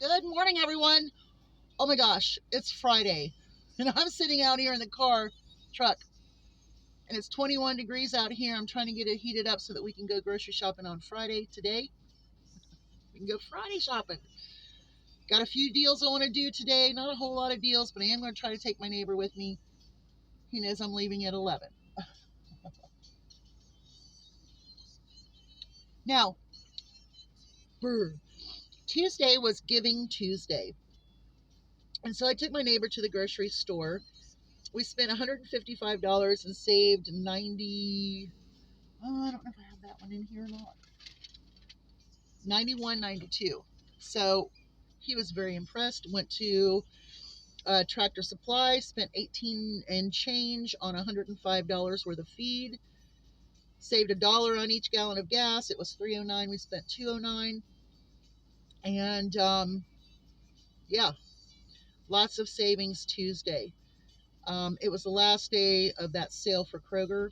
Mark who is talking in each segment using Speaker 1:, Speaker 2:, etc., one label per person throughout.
Speaker 1: Good morning, everyone. Oh my gosh, it's Friday, and I'm sitting out here in the truck, and it's 21 degrees out here. I'm trying to get it heated up so that we can go grocery shopping on Friday today. We can go Friday shopping. Got a few deals I want to do today. Not a whole lot of deals, but I am going to try to take my neighbor with me. He knows I'm leaving at 11. Now, Tuesday was Giving Tuesday. And so I took my neighbor to the grocery store. We spent $155 and saved 90. I don't know if I have that one in here or not. 91.92. So he was very impressed. Went to Tractor Supply, spent 18 and change on $105 worth of feed. Saved $1 on each gallon of gas. It was $3.09. We spent $2.09. And yeah, lots of savings Tuesday. It was the last day of that sale for Kroger.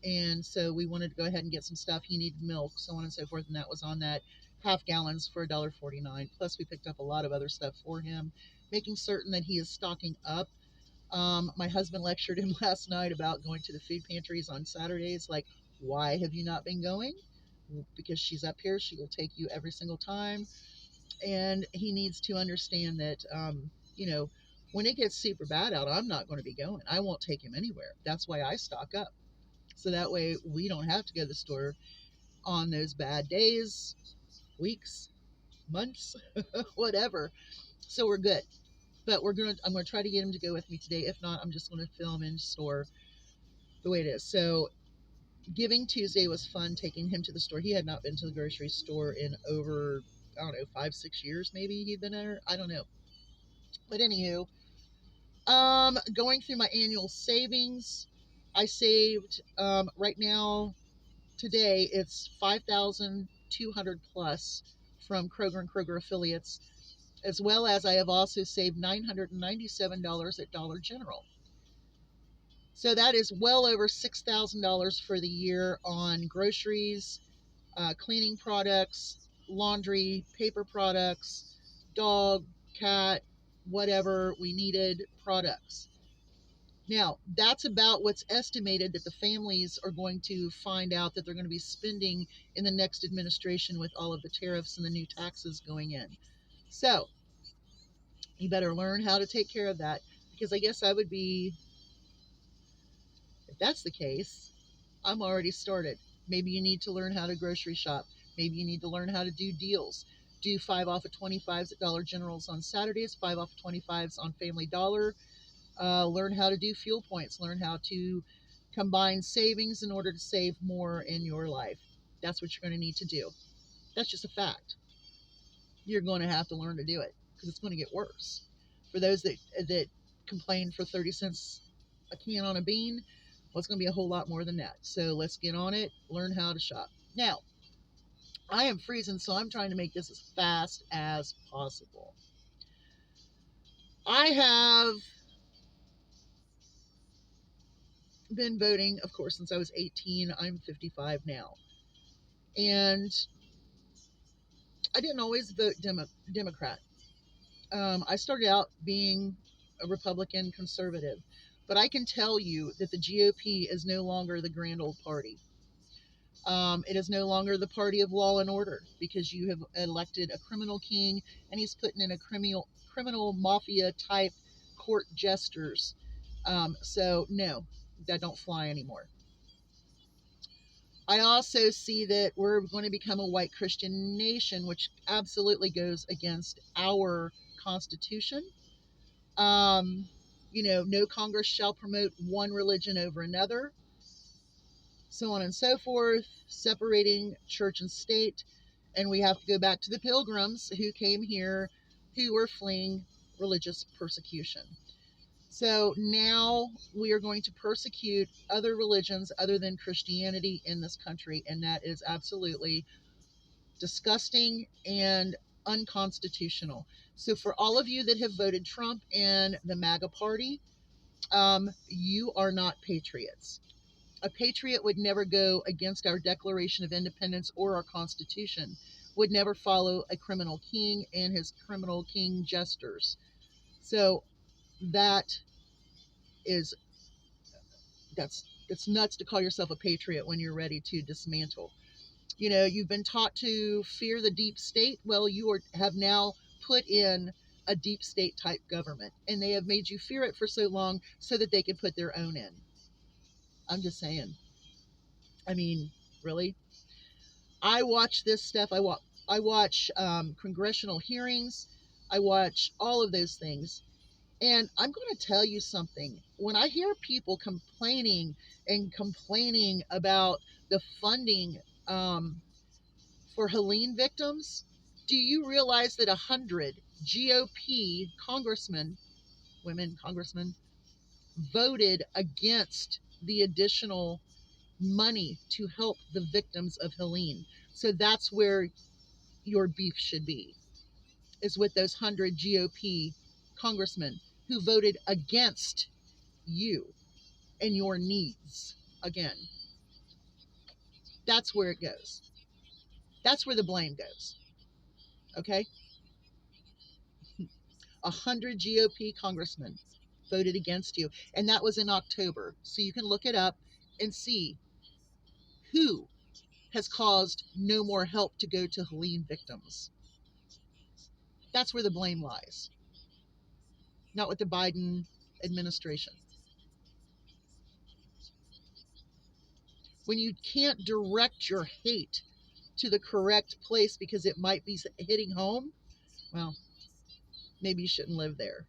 Speaker 1: And so we wanted to go ahead and get some stuff. He needed milk, so on and so forth. And that was on that half gallons for $1.49. Plus, we picked up a lot of other stuff for him, making certain that he is stocking up. My husband lectured him last night about going to the food pantries on Saturdays. Like, why have you not been going? Because she's up here. She will take you every single time. And he needs to understand that, when it gets super bad out, I'm not going to be going. I won't take him anywhere. That's why I stock up. So that way we don't have to go to the store on those bad days, weeks, months, whatever. So we're good. But I'm gonna try to get him to go with me today. If not, I'm just gonna film in store the way it is. So Giving Tuesday was fun, taking him to the store. He had not been to the grocery store in over, I don't know, 5-6 years maybe he'd been there. I don't know. But anywho, going through my annual savings, I saved right now. Today, it's 5,200 plus from Kroger and Kroger affiliates, as well as I have also saved $997 at Dollar General. So that is well over $6,000 for the year on groceries, cleaning products, laundry, paper products, dog, cat, whatever we needed products. Now, that's about what's estimated that the families are going to find out that they're going to be spending in the next administration with all of the tariffs and the new taxes going in. So, you better learn how to take care of that, because I guess I would be, if that's the case, I'm already started. Maybe you need to learn how to grocery shop. Maybe you need to learn how to do deals. Do 5 off of 25s at Dollar Generals on Saturdays, 5 off of 25s on Family Dollar. Learn how to do fuel points. Learn how to combine savings in order to save more in your life. That's what you're going to need to do. That's just a fact. You're going to have to learn to do it, because it's going to get worse. For those that complain for 30 cents a can on a bean, well, it's going to be a whole lot more than that. So let's get on it. Learn how to shop. Now, I am freezing, so I'm trying to make this as fast as possible. I have been voting, of course, since I was 18. I'm 55 now. And I didn't always vote Democrat. I started out being a Republican conservative. But I can tell you that the GOP is no longer the grand old party. It is no longer the party of law and order, because you have elected a criminal king, and he's putting in a criminal mafia type court jesters. So no, that don't fly anymore. I also see that we're going to become a white Christian nation, which absolutely goes against our Constitution. No Congress shall promote one religion over another, so on and so forth, separating church and state. And we have to go back to the Pilgrims who came here, who were fleeing religious persecution. So now we are going to persecute other religions other than Christianity in this country, and that is absolutely disgusting and unconstitutional. So for all of you that have voted Trump and the MAGA party, you are not patriots. A patriot would never go against our Declaration of Independence or our Constitution. would never follow a criminal king and his criminal king jesters. So that is that's nuts to call yourself a patriot when you're ready to dismantle. You know, you've been taught to fear the deep state. Well, have now put in a deep state type government, and they have made you fear it for so long so that they can put their own in. I'm just saying. I mean, really? I watch this stuff. I watch congressional hearings. I watch all of those things. And I'm going to tell you something. When I hear people complaining about the funding for Helene victims, do you realize that 100 GOP congressmen, voted against the additional money to help the victims of Helene? So that's where your beef should be, is with those 100 GOP congressmen who voted against you and your needs. Again, that's where it goes. That's where the blame goes. Okay? 100 GOP congressmen voted against you. And that was in October. So you can look it up and see who has caused no more help to go to Helene victims. That's where the blame lies, not with the Biden administration. When you can't direct your hate to the correct place because it might be hitting home, well, maybe you shouldn't live there.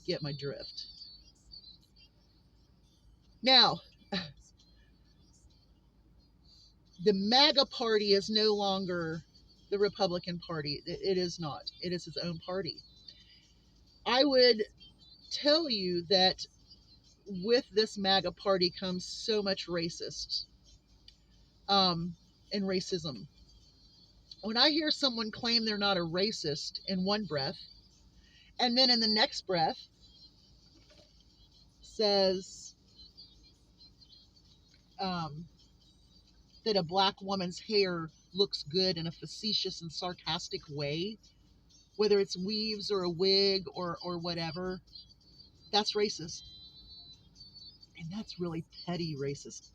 Speaker 1: Get my drift. Now, the MAGA party is no longer the Republican Party. It is not. It is its own party. I would tell you that with this MAGA party comes so much and racism. When I hear someone claim they're not a racist in one breath, and then in the next breath says that a black woman's hair looks good in a facetious and sarcastic way, whether it's weaves or a wig or whatever, that's racist. And that's really petty racist.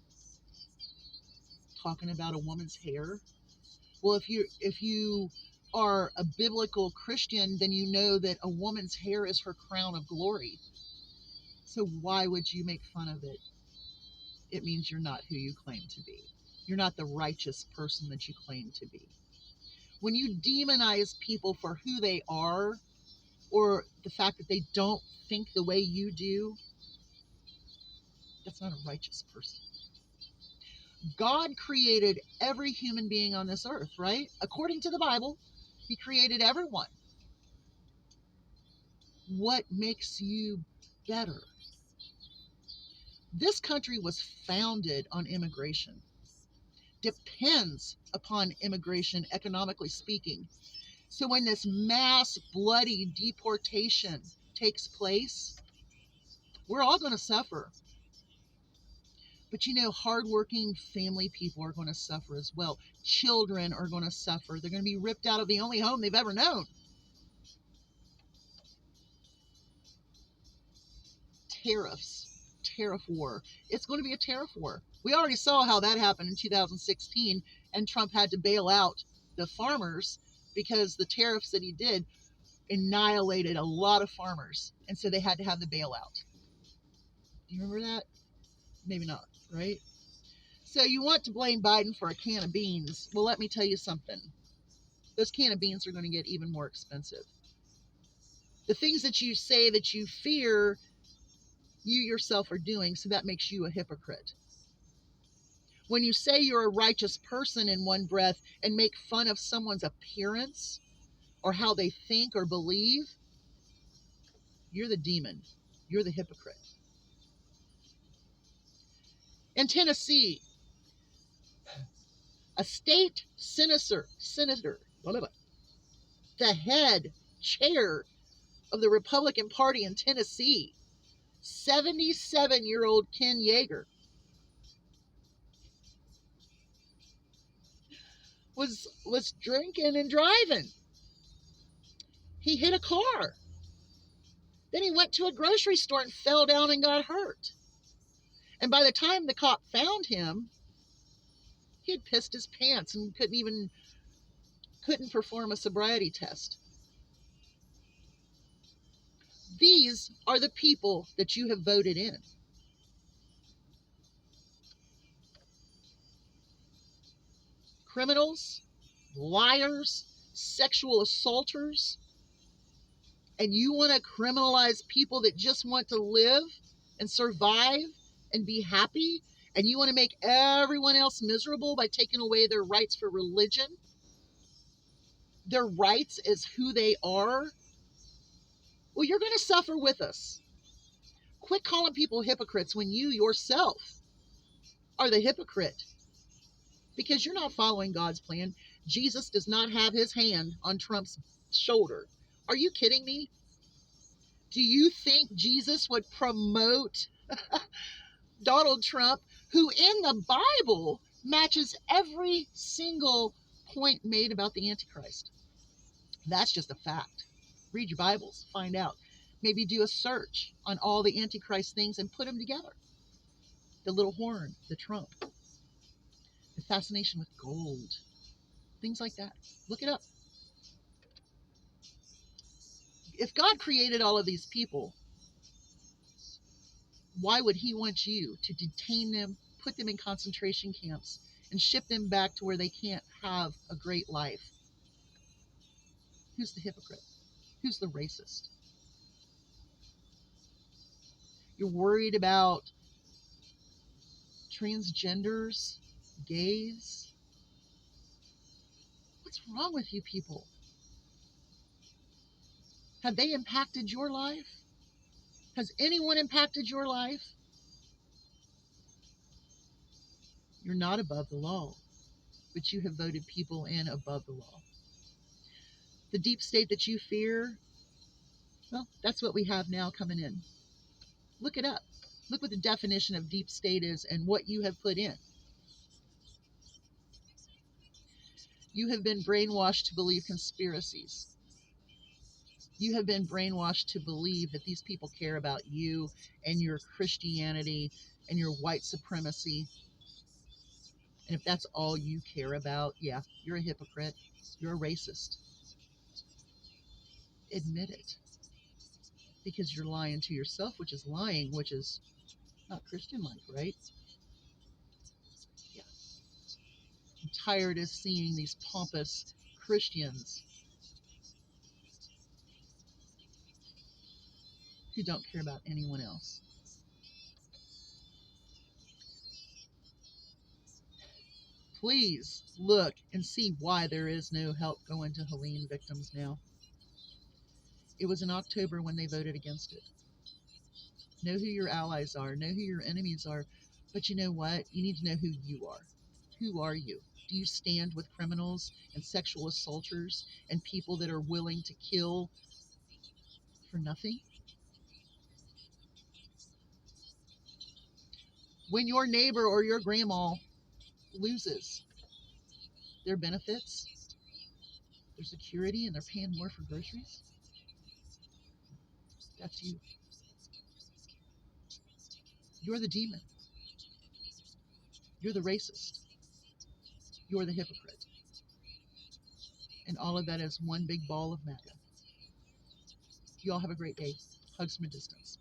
Speaker 1: Talking about a woman's hair. Well, if you are a biblical Christian, then you know that a woman's hair is her crown of glory. So why would you make fun of it? It means you're not who you claim to be. You're not the righteous person that you claim to be. When you demonize people for who they are, or the fact that they don't think the way you do, that's not a righteous person. God created every human being on this earth, right? According to the Bible, He created everyone. What makes you better? This country was founded on immigration, depends upon immigration, economically speaking. So when this mass bloody deportation takes place, we're all going to suffer. But you know, hardworking family people are going to suffer as well. Children are going to suffer. They're going to be ripped out of the only home they've ever known. Tariff war. It's going to be a tariff war. We already saw how that happened in 2016, and Trump had to bail out the farmers because the tariffs that he did annihilated a lot of farmers, and so they had to have the bailout. Do you remember that? Maybe not, right? So you want to blame Biden for a can of beans. Well, let me tell you something. Those can of beans are going to get even more expensive. The things that you say that you fear, you yourself are doing, so that makes you a hypocrite. When you say you're a righteous person in one breath and make fun of someone's appearance or how they think or believe, you're the demon. You're the hypocrite. In Tennessee, a state senator, the head chair of the Republican Party in Tennessee, 77-year-old Ken Yeager, was drinking and driving. He hit a car. Then he went to a grocery store and fell down and got hurt. And by the time the cop found him, he had pissed his pants and couldn't perform a sobriety test. These are the people that you have voted in. Criminals, liars, sexual assaulters, and you want to criminalize people that just want to live and survive and be happy, and you want to make everyone else miserable by taking away their rights for religion, their rights as who they are. Well, you're going to suffer with us. Quit calling people hypocrites when you yourself are the hypocrite, because you're not following God's plan. Jesus does not have his hand on Trump's shoulder. Are you kidding me? Do you think Jesus would promote Donald Trump, who in the Bible matches every single point made about the Antichrist? That's just a fact. Read your Bibles, find out. Maybe do a search on all the Antichrist things and put them together. The little horn, the Trump, the fascination with gold, things like that. Look it up. If God created all of these people, why would he want you to detain them, put them in concentration camps, and ship them back to where they can't have a great life? Who's the hypocrite? Who's the racist? You're worried about transgenders, gays. What's wrong with you people? Have they impacted your life? Has anyone impacted your life? You're not above the law, but you have voted people in above the law. The deep state that you fear, well, that's what we have now coming in. Look it up. Look what the definition of deep state is and what you have put in. You have been brainwashed to believe conspiracies. You have been brainwashed to believe that these people care about you and your Christianity and your white supremacy. And if that's all you care about, yeah, you're a hypocrite. You're a racist. Admit it. Because you're lying to yourself, which is lying, which is not Christian-like, right? Yeah. I'm tired of seeing these pompous Christians who don't care about anyone else. Please look and see why there is no help going to Helene victims now. It was in October when they voted against it. Know who your allies are. Know who your enemies are. But you know what? You need to know who you are. Who are you? Do you stand with criminals and sexual assaulters and people that are willing to kill for nothing? When your neighbor or your grandma loses their benefits, their security, and they're paying more for groceries, that's you. You're the demon. You're the racist. You're the hypocrite. And all of that is one big ball of MAGA. You all have a great day. Hugs from a distance.